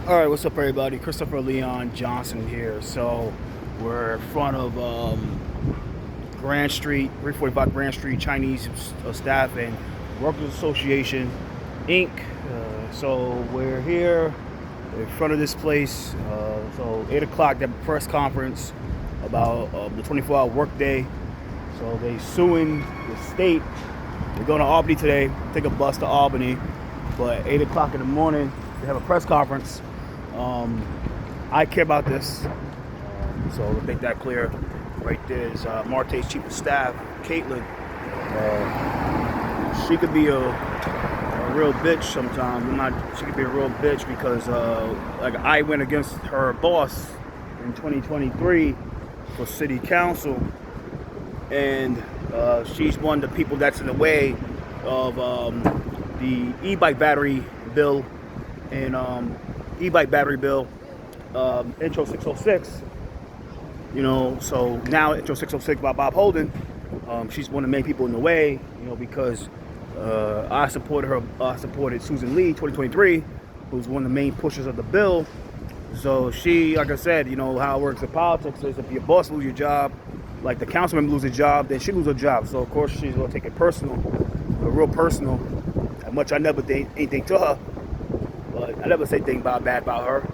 All right, what's up, everybody? Christopher Leon Johnson here. So we're in front of Grand Street, 345 Grand Street, Chinese Staff and Workers Association, Inc. So we're here in front of this place. So 8 o'clock, they have a press conference about the 24-hour workday. So they suing the state. They're going to Albany today, take a bus to Albany. But 8 o'clock in the morning, they have a press conference. I care about this, so to make that clear. Right there is Marte's chief of staff, Caitlin. She could be a real bitch sometimes. She could be a real bitch because like I went against her boss in 2023 for city council, and she's one of the people that's in the way of the e-bike battery bill and e-bike battery bill, intro 606. You know, so now intro 606 by Bob Holden. She's one of the main people in the way, you know, because I supported her. I supported Susan Lee 2023, who's one of the main pushers of the bill. So she, like I said, you know how it works in politics is if your boss loses your job, like the councilman loses a job, then she loses her job. So of course she's gonna take it personal, real personal. Much I never did anything to her, but I never say anything bad about her.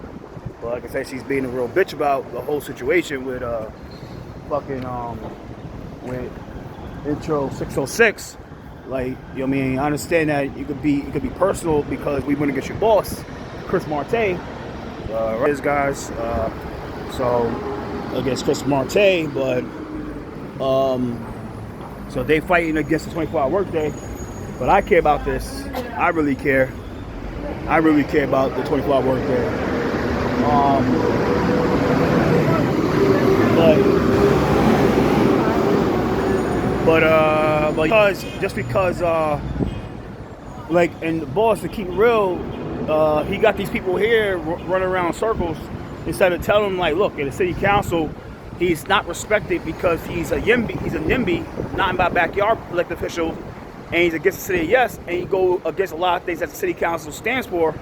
But like I said, she's being a real bitch about the whole situation with with intro 606. Like, you know what I mean? I understand that it could be personal because we went against your boss, Chris Marte. His guys, so against Chris Marte, but so they fighting against the 24-hour workday. But I care about this. I really care. I really care about the 24-hour workday. But because like, and the boss, to keep it real, he got these people here running around in circles instead of telling them, like, look, in the city council, he's not respected because he's a NIMBY, not in my backyard elected official. And he's against the city, yes, and he go against a lot of things that the city council stands for.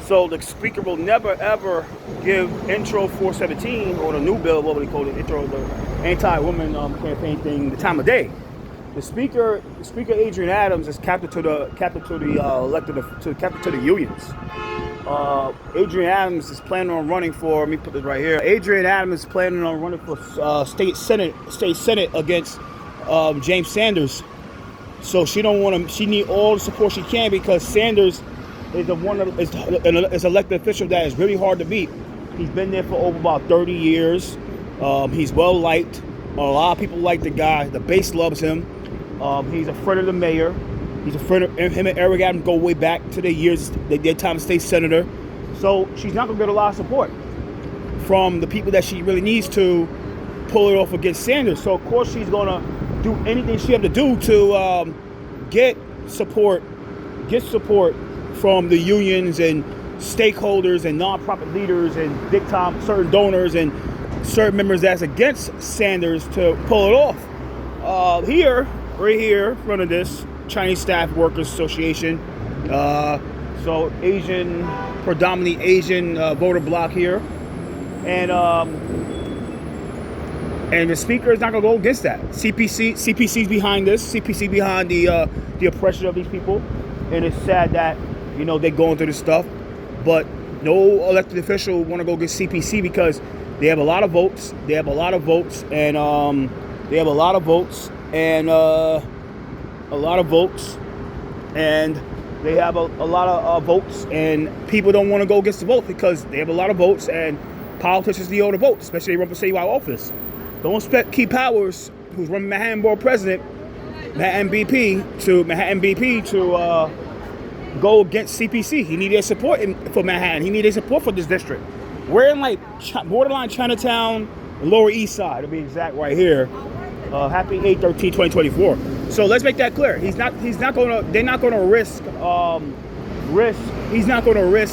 So the speaker will never ever give intro 417 or the new bill, what would he call it, intro, the anti-woman campaign thing, the time of day. The speaker Adrian Adams is captive to the unions. Adrian Adams is planning on running for. Let me put this right here. Adrian Adams is planning on running for state senate against James Sanders. So she don't want to. She need all the support she can because Sanders is an elected official that is really hard to beat. He's been there for over about 30 years. He's well liked. A lot of people like the guy. The base loves him. He's a friend of the mayor. He's a friend of him and Eric Adams go way back to their years. Their time as state senator. So she's not gonna get a lot of support from the people that she really needs to pull it off against Sanders. So of course she's gonna do anything she have to do to get support from the unions and stakeholders and nonprofit leaders and big time certain donors and certain members that's against Sanders to pull it off. Right here, in front of this Chinese Staff Workers Association. So predominantly Asian voter block here, and the speaker is not going to go against that. CPC's behind this. CPC behind the oppression of these people. And it's sad that, you know, they're going through this stuff. But no elected official want to go against CPC because they have a lot of votes. And they have a lot of votes. And people don't want to go against the vote because they have a lot of votes and politicians need all the votes, especially if they run for citywide office. Don't expect Key Powers, who's running Manhattan Borough President, Manhattan BP, to go against CPC. He needed support for Manhattan. He needed support for this district. We're in like borderline Chinatown, Lower East Side, to be exact, right here. Happy 8/13/2024. So let's make that clear. They're not going to risk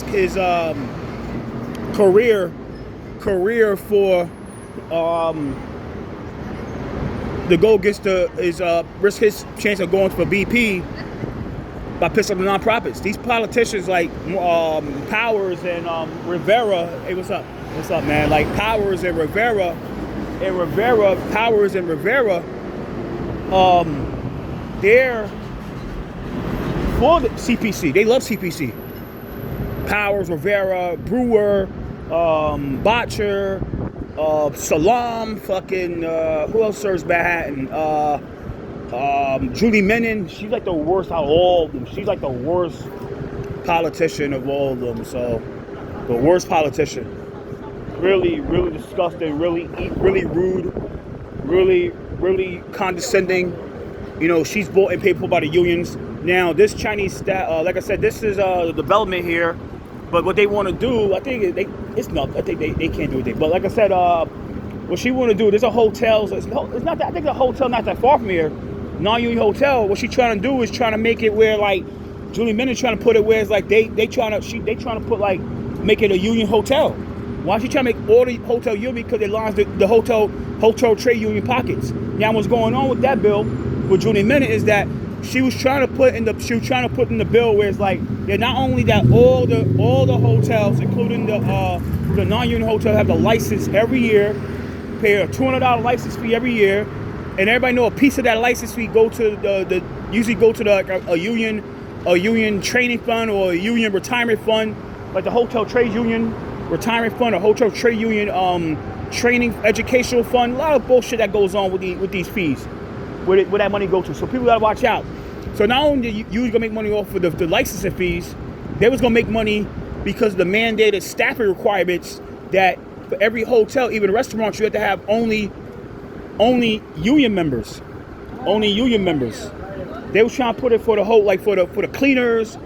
his career for to go against risk his chance of going for BP by pissing the nonprofits. These politicians like Powers and Rivera. Hey, what's up? What's up, man? Like Powers and Rivera, Powers and Rivera. They're for the CPC. They love CPC. Powers, Rivera, Brewer, Botcher, Salam, fucking who else serves Manhattan? Julie Menon. She's like the worst out of all of them. She's like the worst politician of all of them. So the worst politician. Really, really disgusting. Really rude. Really condescending. You know, she's bought and paid for by the unions. Now, this Chinese staff, like I said, this is the development here. But what they want to do, I think it's not. I think they can't do anything. But like I said, what she want to do, there's a hotel. So it's not that. I think the hotel not that far from here, non-union hotel. What she trying to do is trying to make it where like Julie Menon trying to put it where it's like they trying to put like make it a union hotel. Why is she trying to make all the hotel union? Because it lines the hotel trade union pockets. Now, what's going on with that bill with Julie Menon is that she was trying to put in the bill where it's like they're not only that all the hotels, including the non-union hotel, have the license every year, pay a $200 license fee every year, and everybody know a piece of that license fee usually go to a union training fund or a union retirement fund, like the hotel trade union retirement fund or hotel trade union training educational fund. A lot of bullshit that goes on with these fees. Where that money go to. So people gotta watch out. So not only you gonna make money off of the licensing fees, they was gonna make money because of the mandated staffing requirements that for every hotel, even restaurants, you have to have only union members. Only union members. They was trying to put it for the whole, like for the cleaners,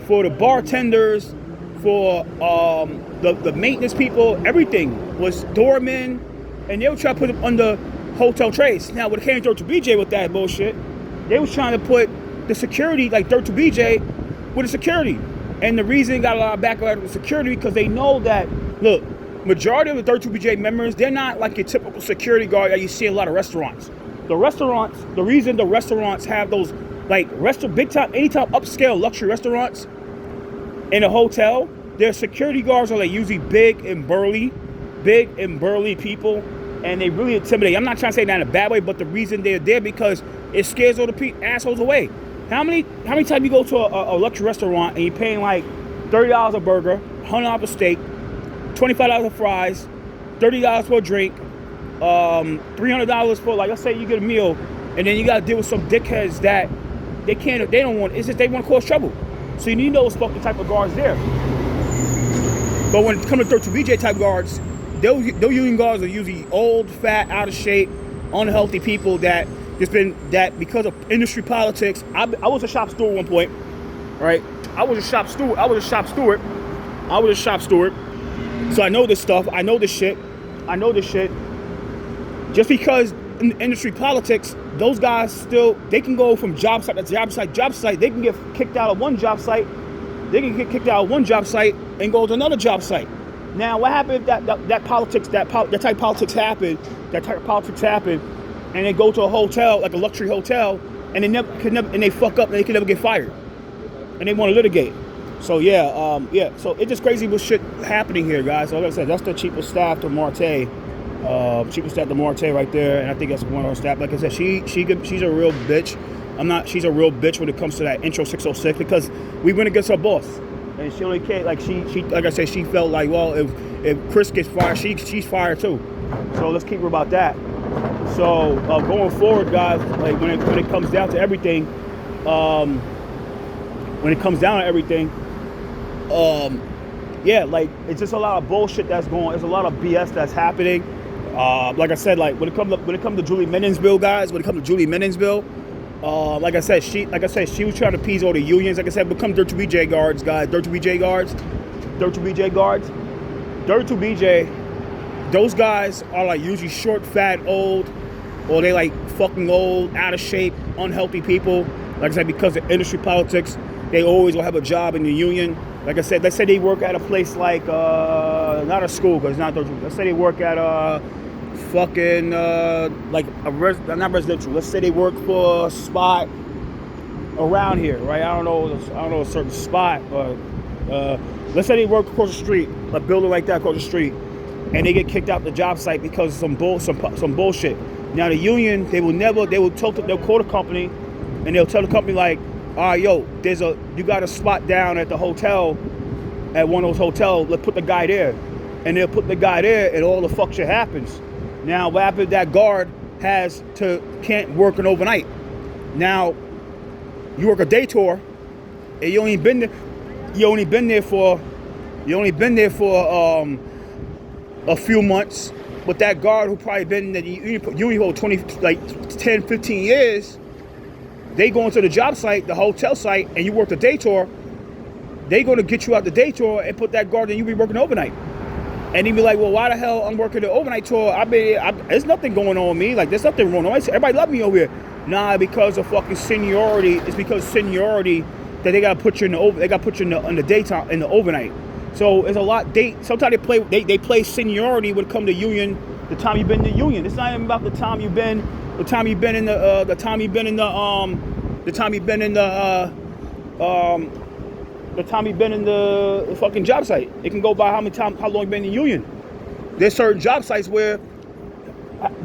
for the bartenders, for the maintenance people, everything was doormen, and they were trying to put it under hotel trades. Now, when it came to Dirt to BJ with that bullshit, they was trying to put the security, like Dirt to BJ, with the security. And the reason it got a lot of backlash with security because they know that, look, majority of the Dirt to BJ members, they're not like your typical security guard that you see in a lot of restaurants. The reason the restaurants have those, like, big time, anytime upscale luxury restaurants in a hotel, their security guards are like usually big and burly people. And they really intimidate. I'm not trying to say that in a bad way, but the reason they're there because it scares all the assholes away. How many times you go to a luxury restaurant and you're paying like $30 a burger, $100 a steak, $25 of fries, $30 for a drink, $300 for, like, let's say you get a meal, and then you got to deal with some dickheads that they don't want. It's just they want to cause trouble. So you need those fucking type of guards there. But when it comes to Dirt to BJ type guards, those union guards are usually old, fat, out of shape, unhealthy people that because of industry politics. I was a shop steward at one point, right? I was a shop steward. So I know this stuff. I know this shit. Just because in industry politics, those guys they can go from job site to job site. They can get kicked out of one job site. And go to another job site. Now, what happened if that type of politics happened, and they go to a hotel, like a luxury hotel, and they fuck up and they can never get fired, and they want to litigate. So so it's just crazy with shit happening here, guys. So like I said, that's the chief of staff to Marte, right there, and I think that's one of her staff. Like I said, she's a real bitch. She's a real bitch when it comes to that intro 606 because we went against her boss. And she only can't, like she like I said, she felt like, well, if Chris gets fired, she's fired too. So let's keep her about that. So going forward, guys, like when it comes down to everything, like it's just a lot of bullshit that's going. There's a lot of BS that's happening. Like I said, like when it comes to Julie Menon's bill, guys, like I said, she was trying to appease all the unions. Like I said, become Dirt to BJ guards, guys. Dirt to BJ Dirt to BJ, those guys are like usually short, fat, old, or they like fucking old, out of shape, unhealthy people. Like I said, because of industry politics, they always will have a job in the union. Like I said, let's say they work at a place like, not a school, because it's not those. Let's say they work at a fucking, not residential. Let's say they work for a around here, right? I don't know a certain spot, but let's say they work across the street, a building like that across the street, and they get kicked out the job site because of some bullshit. Now the union, they'll call the company, and they'll tell the company like, all right, yo, you got a spot down at the hotel, at one of those hotels, let's put the guy there. And they'll put the guy there, and all the fuck shit happens. Now what happens, that guard can't work an overnight. Now you work a day tour, and you only been there for a few months. But that guard who probably been in the union for 10, 15 years, they go into the job site, the hotel site, and you work the day tour. They going to get you out the day tour and put that guard, and you be working overnight. And he'd be like, well, why the hell I'm working the overnight tour? There's nothing going on with me. Like, there's nothing wrong. Everybody love me over here. Nah, because of fucking seniority. It's because seniority that they got to put you in the daytime, in the overnight. So it's a lot. Sometimes they play seniority when it come to union. The time you've been in the union. It's not even about the time you've been in the fucking job site. It can go by how long you've been in the union. There's certain job sites where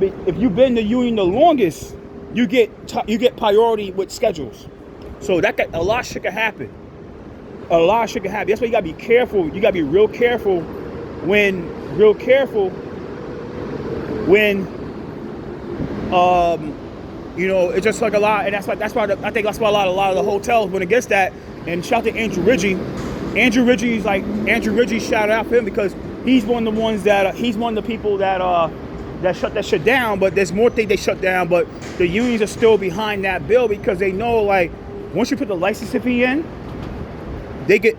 if you've been in the union the longest, you get priority with schedules. So a lot of shit can happen. A lot of shit can happen. That's why you gotta be careful. You gotta be real careful when it's just like a lot, and that's why I think that's why a lot of the hotels went against that. And shout out to Andrew Ridgie. Andrew Ridgie, shout out for him because he's one of the people that shut that shit down. But there's more things they shut down, but the unions are still behind that bill because they know, like, once you put the licensing fee in, they could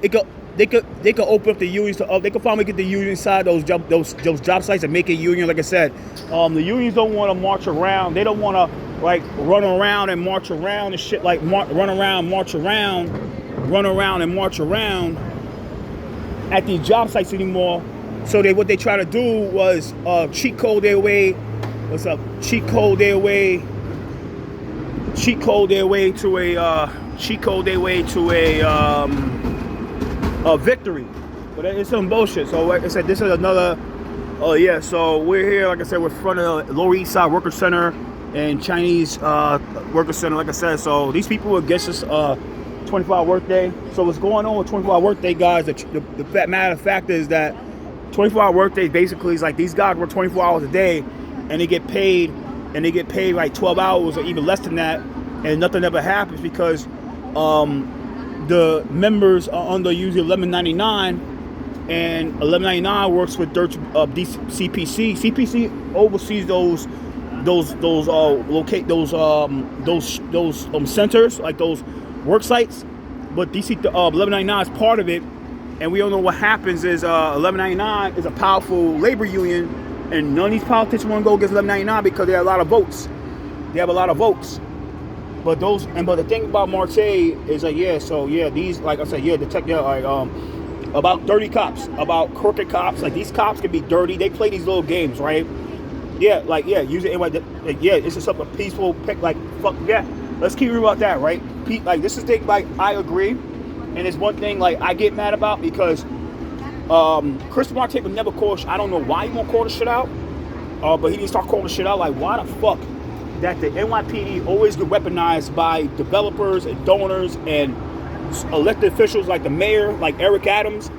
open up the unions they could finally get the union inside those job sites and make it union. Like I said, the unions don't want to march around. They don't want to like run around and march around and shit, like run around and march around at these job sites anymore. So what they try to do was cheat code their way to a victory. But it's some bullshit. So like I said, this is another so we're here, like I said, we're in front of the Lower East Side Worker Center and Chinese Worker Center, like I said. So these people are against this 24-hour workday. So what's going on with 24-hour workday, guys? The matter of fact is that 24-hour workday basically is like these guys work 24 hours a day, and they get paid like 12 hours or even less than that, and nothing ever happens because the members are under usually $11.99, and $11.99 works with CPC. CPC oversees those centers, like those work sites, but $11.99 is part of it. And we all know what happens is $11.99 is a powerful labor union, and none of these politicians want to go against $11.99 because they have a lot of votes. But the thing about Marseille is these, like I said, about dirty cops, about crooked cops. Like, these cops can be dirty. They play these little games, right? Use it anyway. It's just something peaceful. Let's keep real about that, right? Like, this is thing, like, I agree. And it's one thing, like, I get mad about because Chris Marte would never call. I don't know why he won't call the shit out, but he didn't start calling the shit out. Like, why the fuck that the NYPD always get weaponized by developers and donors and elected officials like the mayor, like Eric Adams,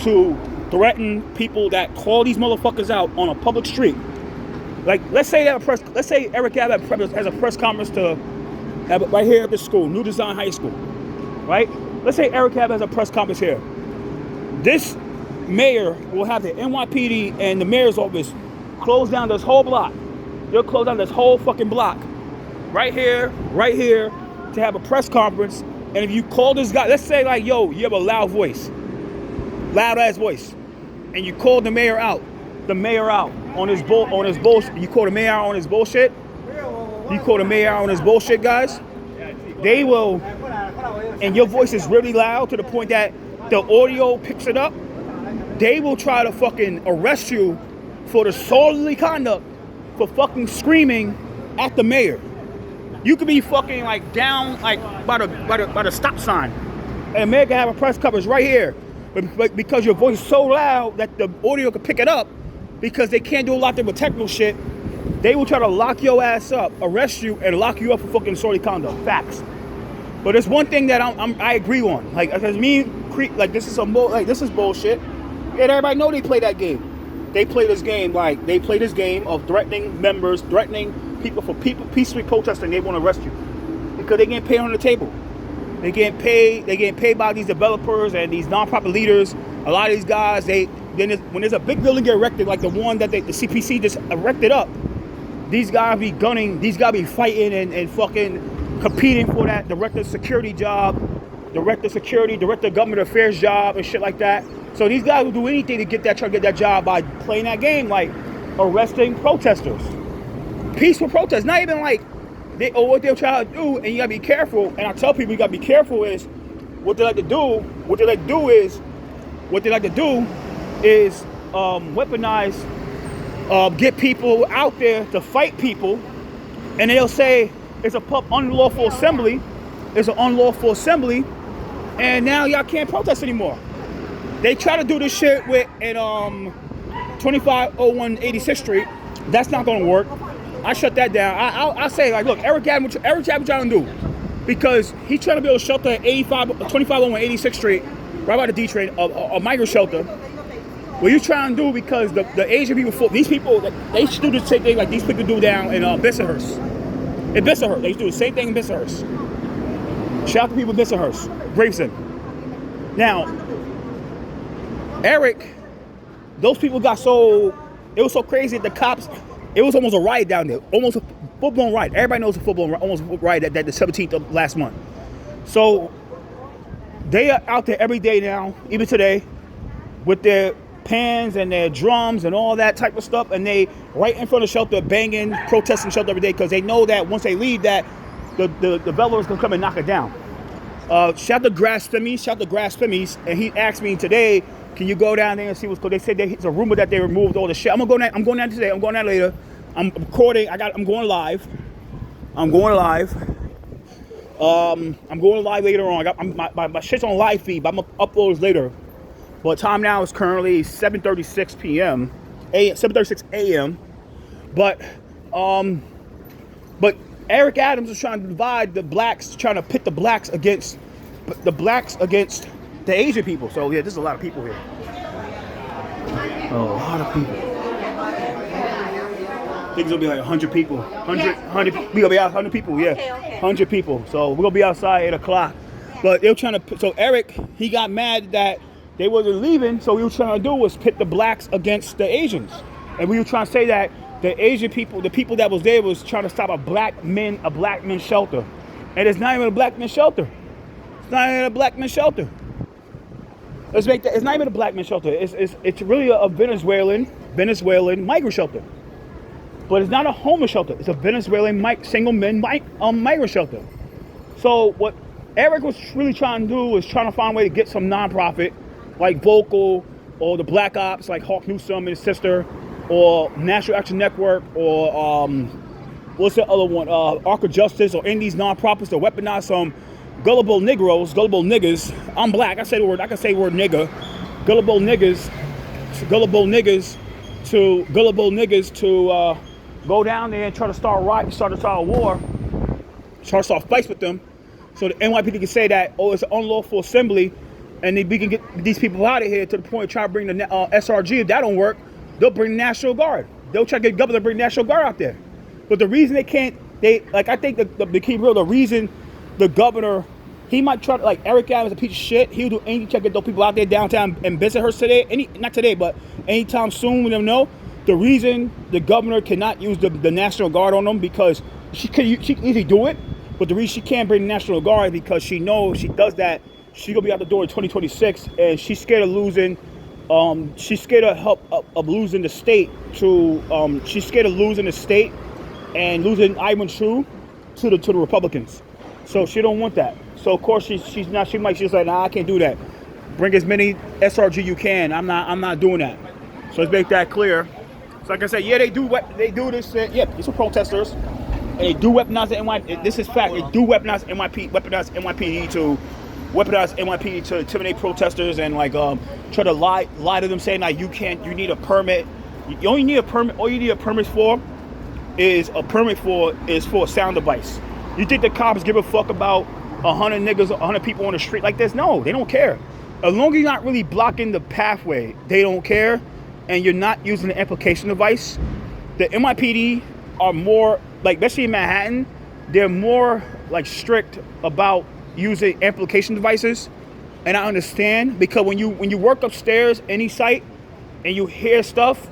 to threaten people that call these motherfuckers out on a public street. Like, let's say Eric Adams has a press conference right here at the school, New Design High School, right? Let's say Eric Adams has a press conference here. This mayor will have the NYPD and the mayor's office close down this whole block. They'll close down this whole fucking block right here to have a press conference. And if you call this guy, let's say like, yo, you have a loud ass voice, and you call the mayor out on his bullshit. You call the mayor out on his bullshit. Guys. They will, and your voice is really loud to the point that the audio picks it up. They will try to fucking arrest you for disorderly conduct for fucking screaming at the mayor. You could be fucking like down like by the stop sign, and America have a press coverage right here, but because your voice is so loud that the audio could pick it up, because they can't do a lot of technical shit, they will try to lock your ass up, arrest you, and lock you up for fucking disorderly conduct. Facts. But there's one thing that I agree on, like, because this is bullshit, and everybody know they play that game. They play this game of threatening members, threatening people for peacefully protesting. They want to arrest you because they getting paid on the table. They getting paid by these developers and these non-profit leaders. A lot of these guys, when there's a big building get erected, like the one that the CPC just erected up, these guys be gunning, these guys be fighting and fucking competing for that director of security job, director of government affairs job and shit like that. So these guys will do anything to try to get that job by playing that game, like arresting protesters. Peaceful protest, not even like what they'll try to do, and you gotta be careful. And I tell people you gotta be careful is what they like to do is weaponize, get people out there to fight people, and they'll say it's a unlawful assembly. It's an unlawful assembly, and now y'all can't protest anymore. They try to do this shit with in 2501 86th Street. That's not gonna work. I shut that down. I say, like, look, Eric Adams trying to do, because he's trying to build a shelter at 2501 86th Street, right by the D train, a migrant shelter. What you trying to do, because the Asian people, these people, they should do the same thing like these people do down in Bensonhurst. In Bensonhurst, they do the same thing in Bensonhurst. Shout out to people in Bensonhurst, Gravesend. Now, Eric, those people it was so crazy that the cops, it was almost a riot down there, almost a full-blown riot. Everybody knows a full-blown riot that the 17th of last month. So they are out there every day now, even today, with their pans and their drums and all that type of stuff, and they right in front of the shelter banging, protesting shelter every day, because they know that once they leave that, the developers gonna come and knock it down. Shout to Grass Fimmies, and he asked me today, can you go down there and see what's going on? They said it's a rumor that they removed all the shit. I'm going down today. I'm going down later. I'm recording. I'm going live. I'm going live later on. My shit's on live feed, but I'm going to upload it later. But time now is currently 7:36 p.m. 7:36 a.m. But Eric Adams is trying to divide the blacks, trying to pit the blacks against the Asian people. So yeah, there's a lot of people here. A lot of people. I think it's gonna be like 100 people. 100. We gonna be out 100 people. Yeah, okay. 100 people. So we're gonna be outside at 8 o'clock. But they were trying to. So Eric, he got mad that they wasn't leaving. So what we were trying to do was pit the blacks against the Asians, and we were trying to say that the Asian people, the people that was there, was trying to stop a black men shelter, and it's not even a black men shelter. It's not even a black men shelter. Let's make that. It's not even a black man shelter. It's really a Venezuelan migrant shelter, but it's not a homeless shelter. It's a Venezuelan single men migrant shelter. So what Eric was really trying to do was trying to find a way to get some nonprofit like Vocal or the Black Ops like Hawk Newsome and his sister, or National Action Network, or what's the other one? Arc of Justice, or any of these nonprofits to weaponize some gullible niggas. I'm black. I can say the word nigger. Gullible niggas to go down there and try to start a war, try to start fights with them, so the NYPD can say that, oh, it's an unlawful assembly, and we can get these people out of here, to the point of trying to bring the SRG. If that don't work, they'll bring the National Guard. They'll try to get the governor to bring the National Guard out there. But the reason I think the key real, the reason the governor, he might try to, like, Eric Adams is a piece of shit. He'll do anything to get those people out there downtown in Bensonhurst today. Not today, but anytime soon, we don't know. The reason the governor cannot use the National Guard on them, because she can easily do it, but the reason she can't bring the National Guard is because she knows she does that, she's gonna be out the door in 2026, and she's scared of losing. She's scared of losing the state to. She's scared of losing the state and losing Ivan True to the Republicans. So she don't want that. So of course she's just like, nah, I can't do that. Bring as many SRG you can. I'm not doing that. So let's make that clear. So like I said, yeah, they do this. Yeah, these are protesters. And they do weaponize the NYPD. This is fact. They do weaponize NYPD to intimidate protesters and like try to lie to them, saying like you need a permit. You only need a permit. All you need a permit for is for a sound device. You think the cops give a fuck about 100 niggas, 100 people on the street like this? No, they don't care. As long as you're not really blocking the pathway, they don't care, and you're not using the amplification device. The NYPD are more, like, especially in Manhattan, they're more, like, strict about using amplification devices. And I understand, because when you work upstairs, any site, and you hear stuff,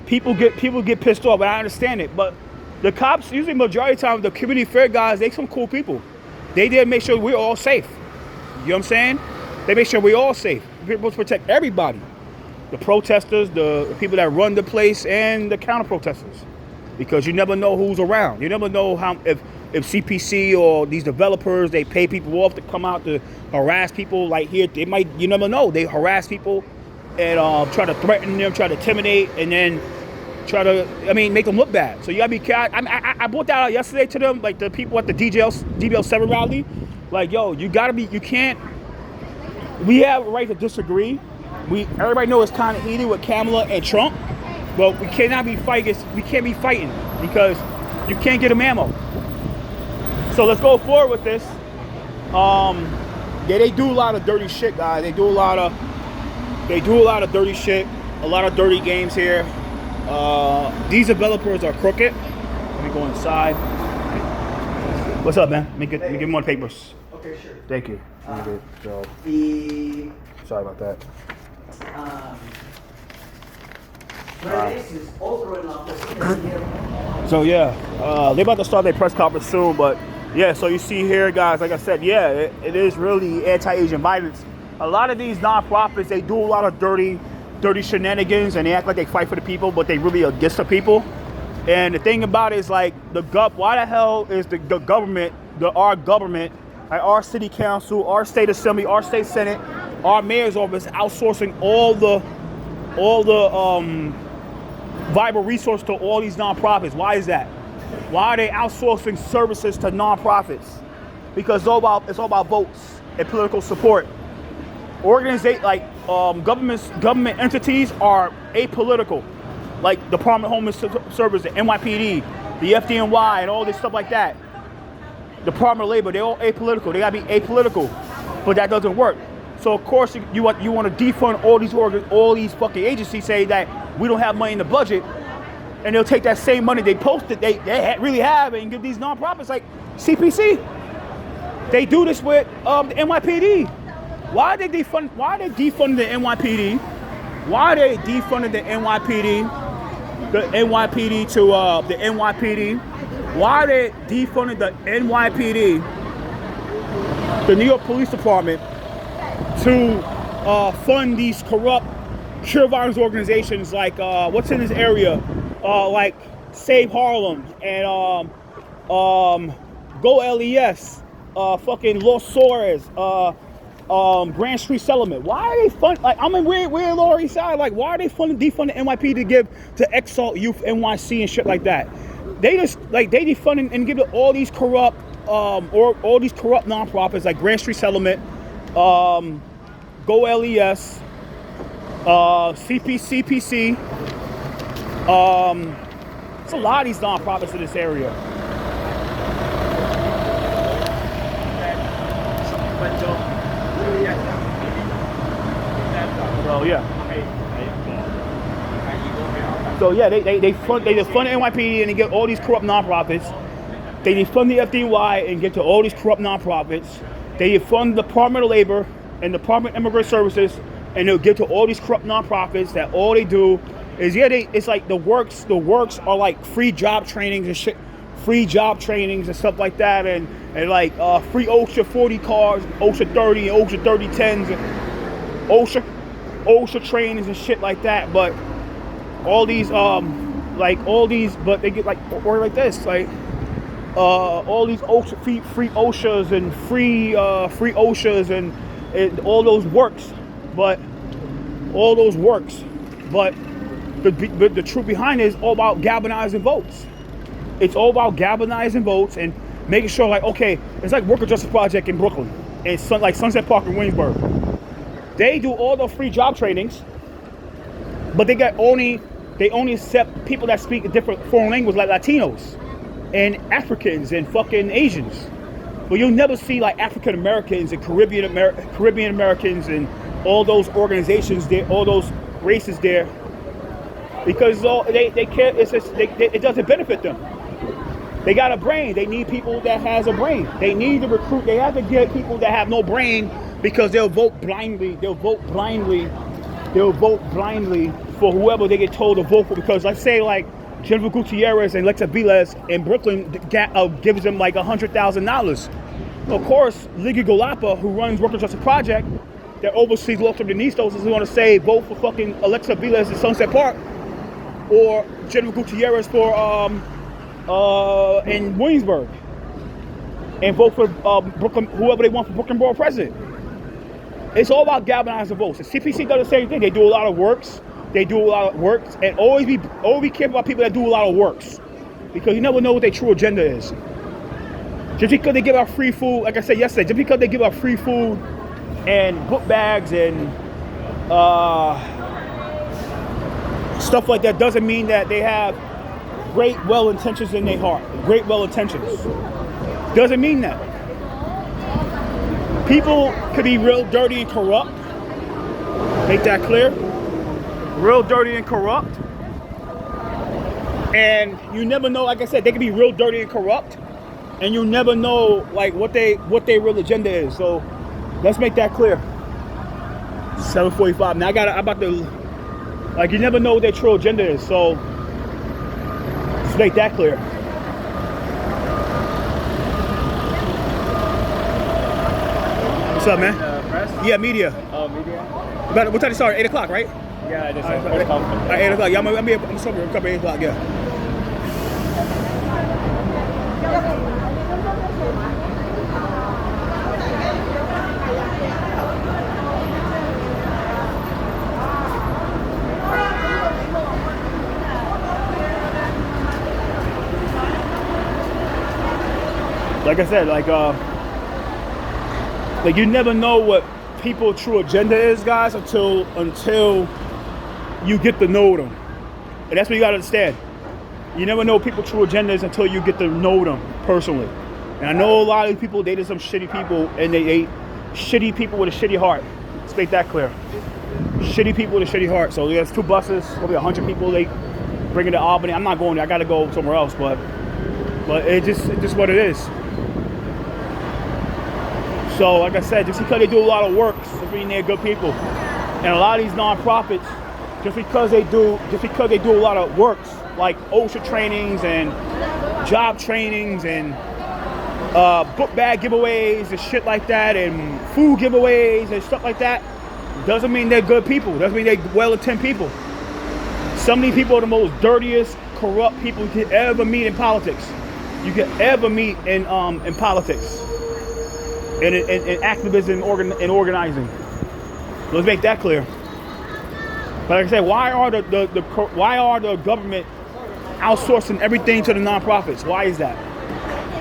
people get pissed off, and I understand it. But the cops, usually majority of the time, the community fair guys, they some cool people. They did make sure we're all safe. You know what I'm saying? They make sure we're all safe. We're supposed to protect everybody. The protesters, the people that run the place, and the counter-protesters. Because you never know who's around. You never know how if CPC or these developers, they pay people off to come out to harass people. Like here, you never know. They harass people and try to threaten them, try to intimidate, and then try to, make them look bad. So you gotta be careful. I brought that out yesterday to them, like the people at the DBL7 rally. Like, yo, you can't, we have a right to disagree. Everybody knows it's kind of heated with Kamala and Trump, but we can't be fighting because you can't get them ammo. So let's go forward with this. Yeah, they do a lot of dirty shit, guys. They do a lot of dirty shit, a lot of dirty games here. These developers are crooked. Let me go inside. What's up, man? Let me get more papers. Okay, sure. Thank you. Sorry about that. So yeah, they're about to start their press conference soon, but yeah, so you see here, guys, like I said, yeah, it is really anti-Asian violence. A lot of these nonprofits, they do a lot of dirty shenanigans, and they act like they fight for the people, but they really against the people. And the thing about it is, like, why the hell is the government, our government, like our city council, our state assembly, our state senate, our mayor's office outsourcing all the viable resource to all these nonprofits? Why is that? Why are they outsourcing services to nonprofits? Because it's all about votes and political support. Government entities are apolitical, like Department of Homeland Service, the NYPD, the FDNY, and all this stuff like that. Department of Labor, they're all apolitical. They gotta be apolitical, but that doesn't work. So of course you want to defund all these fucking agencies, say that we don't have money in the budget, and they'll take that same money they posted they really have and give these nonprofits like CPC. They do this with the NYPD. Why are they defunding the NYPD? Why are they defunding the NYPD? The NYPD to the NYPD. Why are they defunding the NYPD, the New York Police Department, to fund these corrupt cure violence organizations like what's in this area, like Save Harlem and Go LES, fucking Los Suarez, Grand Street Settlement? Why are they funding? Like, we're Lower East Side. Like, why are they defunding NYPD to give to Exalt Youth NYC and shit like that? They just they defund and give to all these corrupt all these corrupt nonprofits like Grand Street Settlement, Go LES, CPC. It's a lot of these nonprofits in this area. So yeah. So yeah, they fund NYPD and they get all these corrupt nonprofits. They defund the FDNY and get to all these corrupt nonprofits. They defund the Department of Labor and the Department of Immigrant Services, and they'll get to all these corrupt nonprofits that all they do is it's like the works are like free job trainings and shit, free job trainings and stuff like that, and like free OSHA 40 cars, OSHA 30 and OSHA 3010s, and OSHA trainings and shit like that. But all these but they get like or like this, like all these OSHA, free OSHAs and free OSHAs and all those works, but the truth behind it is all about galvanizing votes. It's all about galvanizing votes and making sure, like, okay, it's like Worker Justice Project in Brooklyn and like Sunset Park in Williamsburg. They do all the free job trainings, but they only accept people that speak a different foreign language, like Latinos and Africans and fucking Asians. But you'll never see like African Americans and Caribbean Americans and all those organizations there, all those races there, because they can't. It doesn't benefit them. They got a brain. They need people that has a brain. They need to recruit. They have to get people that have no brain, because they'll vote blindly. They'll vote blindly for whoever they get told to vote for. Because let's say like Jennifer Gutierrez and Alexa Velez in Brooklyn gives them like $100,000. Of course, Liga Golapa, who runs Worker Justice Project, that oversees Los Sandinistas, is going to say vote for fucking Alexa Velez in Sunset Park, or Jennifer Gutierrez for in Williamsburg, and vote for Brooklyn, whoever they want for Brooklyn Borough President. It's all about galvanizing votes. The CPC does the same thing. They do a lot of works. And always be careful about people that do a lot of works, because you never know what their true agenda is. Just because they give out free food, like I said yesterday, just because they give out free food and book bags and stuff like that, doesn't mean that they have great well intentions in their heart. Great well intentions doesn't mean that. People could be real dirty and corrupt. Make that clear. Real dirty and corrupt. And you never know, like I said, they can be real dirty and corrupt, and you never know like what their real agenda is. So let's make that clear. 7:45. Now I'm about to, like, you never know what their true agenda is. So let's make that clear. What's up, man? Press? Yeah, media. Oh, media? But what time it start? 8 o'clock, right? Yeah, I just All right, 8 o'clock. Yeah, I'm somewhere. I'm coming 8 o'clock. Yeah. Like I said, like you never know what people's true agenda is, guys, until you get to know them. And that's what you gotta understand. You never know people's true agenda is until you get to know them personally. And I know a lot of these people, they just some shitty people, and they shitty people with a shitty heart. Let's make that clear. Shitty people with a shitty heart. So there's 2 buses, probably 100 people they bring it to Albany. I'm not going there, I gotta go somewhere else, but it's just what it is. So, like I said, just because they do a lot of work doesn't mean they're good people. And a lot of these nonprofits, just because they do a lot of works, like OSHA trainings and job trainings and book bag giveaways and shit like that, and food giveaways and stuff like that, doesn't mean they're good people. Doesn't mean they're well-intended people. Some of these people are the most dirtiest, corrupt people you could ever meet in politics. You could ever meet in politics. And activism and organizing. Let's make that clear. But like I said, why are the government outsourcing everything to the nonprofits? Why is that?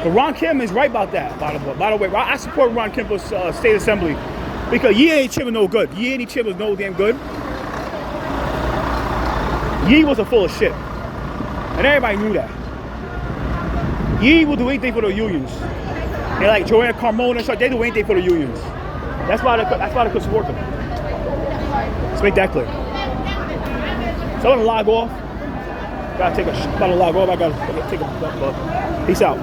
But Ron Kim is right about that. By the way, I support Ron Kim for state assembly, because Ye ain't Chip no good. Ye ain't Chip was no damn good. Ye was a full of shit, and everybody knew that. Ye will do anything for the unions. And like Joanna Carmona and stuff, they do anything for the unions. That's why they could support them. Let's make that clear. So I'm gonna log off. About to log off. I gotta take a peace out.